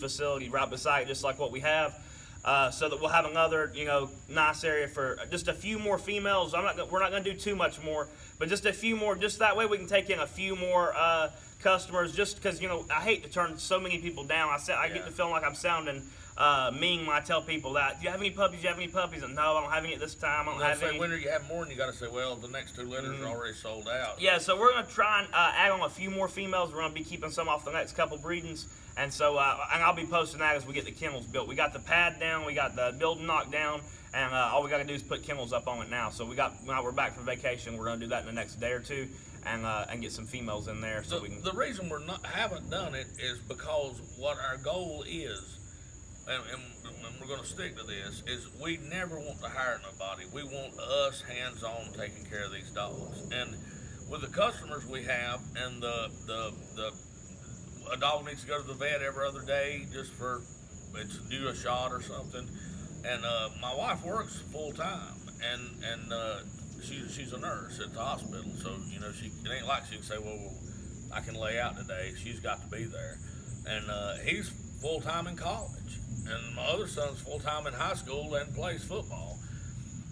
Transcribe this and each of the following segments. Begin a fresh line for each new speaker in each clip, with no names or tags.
facility right beside it, just like what we have. So that we'll have another, nice area for just a few more females. We're not gonna do too much more, but just a few more. Just that way we can take in a few more customers. Just because I hate to turn so many people down. I get the feeling like I'm sounding mean when I tell people that. Do you have any puppies? Do you have any puppies? And no, I don't have any at this time. I don't have any.
When you have more, and you got to say, well, the next 2 litters are already sold out.
Yeah, so we're gonna try and add on a few more females. We're gonna be keeping some off the next couple breedings. And so, and I'll be posting that as we get the kennels built. We got the pad down, we got the building knocked down, and all we got to do is put kennels up on it now. So now we're back from vacation. We're going to do that in the next day or two, and get some females in there. So
the reason haven't done it is because what our goal is, and we're going to stick to this, is we never want to hire nobody. We want us hands-on taking care of these dogs. And with the customers we have, and a dog needs to go to the vet every other day just for it's due a shot or something. And my wife works full time, and she's a nurse at the hospital. So it ain't like she can say, well, I can lay out today. She's got to be there. And he's full time in college, and my other son's full time in high school and plays football.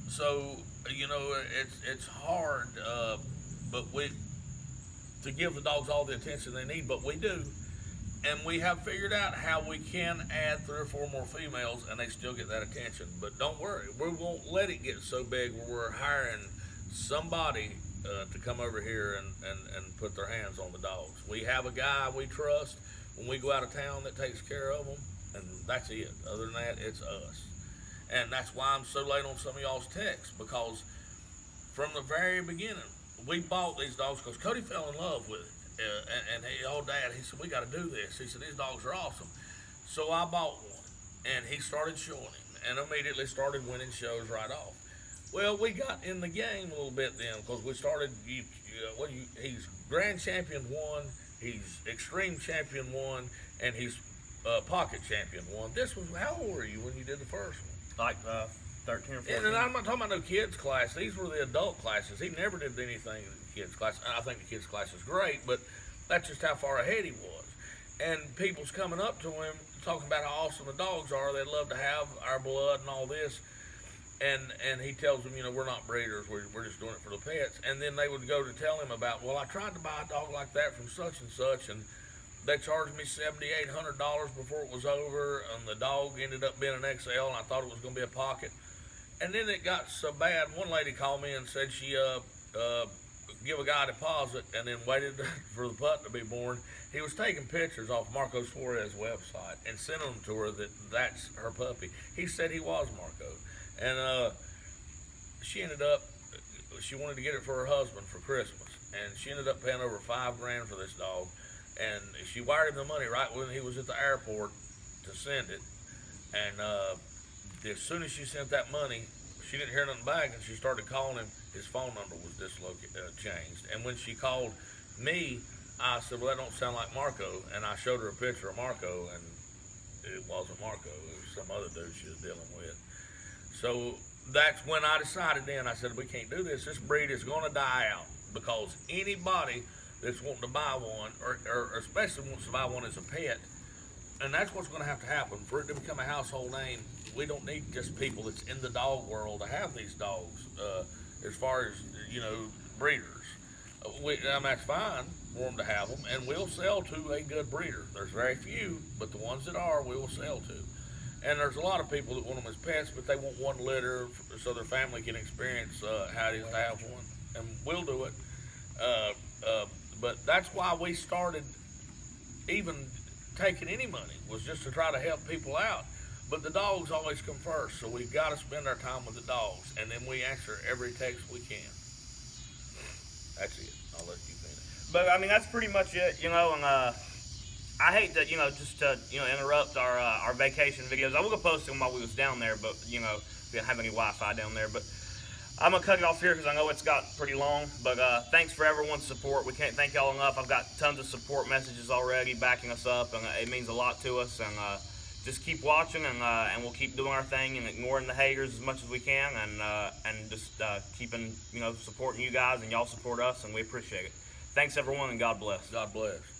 So it's hard, but to give the dogs all the attention they need, but we do. And we have figured out how we can add 3 or 4 more females and they still get that attention. But don't worry, we won't let it get so big where we're hiring somebody to come over here and put their hands on the dogs. We have a guy we trust when we go out of town that takes care of them, and that's it. Other than that, it's us. And that's why I'm so late on some of y'all's texts, because from the very beginning, we bought these dogs because Cody fell in love with it. And Dad, he said, we got to do this. He said, these dogs are awesome. So I bought one, and he started showing him, and immediately started winning shows right off. Well, we got in the game a little bit then, because we started, he's Grand Champion 1, he's Extreme Champion 1, and he's Pocket Champion 1. This was, how old were you when you did the first one?
like 13 or 14.
And I'm not talking about no kids class. These were the adult classes. He never did anything in the kids class. I think the kids class is great, but that's just how far ahead he was. And people's coming up to him talking about how awesome the dogs are. They'd love to have our blood and all this. And he tells them, we're not breeders. We're just doing it for the pets. And then they would go to tell him about, well, I tried to buy a dog like that from such and such, and they charged me $7,800 before it was over, and the dog ended up being an XL, and I thought it was going to be a pocket. And then it got so bad, one lady called me and said she give a guy a deposit and then waited for the pup to be born. He was taking pictures off Marco Suarez's website and sending them to her that's her puppy. He said he was Marco. And she wanted to get it for her husband for Christmas. And she ended up paying over $5,000 for this dog. And she wired him the money right when he was at the airport to send it. And as soon as she sent that money, she didn't hear nothing back, and she started calling him. His phone number was changed. And when she called me, I said, well, that don't sound like Marco. And I showed her a picture of Marco, and it wasn't Marco. It was some other dude she was dealing with. So that's when I decided then, I said, we can't do this. This breed is going to die out, because anybody that's wanting to buy one, or especially wants to buy one as a pet, and that's what's going to happen. For it to become a household name, we don't need just people that's in the dog world to have these dogs. As far as, breeders. That's fine for them to have them, and we'll sell to a good breeder. There's very few, but the ones that are, we will sell to. And there's a lot of people that want them as pets, but they want one litter so their family can experience how it is to have one. And we'll do it. But that's why we started even taking any money, was just to try to help people out. But the dogs always come first, so we've got to spend our time with the dogs, and then we answer every text we can. That's it. I'll let you finish.
But that's pretty much it, and I hate to, just to, interrupt our vacation videos. I was gonna post them while we was down there, but we didn't have any Wi-Fi down there. But I'm gonna cut it off here because I know it's got pretty long. But thanks for everyone's support. We can't thank y'all enough. I've got tons of support messages already backing us up, and it means a lot to us. And just keep watching, and we'll keep doing our thing and ignoring the haters as much as we can, and just keeping supporting you guys, and y'all support us, and we appreciate it. Thanks everyone, and God bless.
God bless.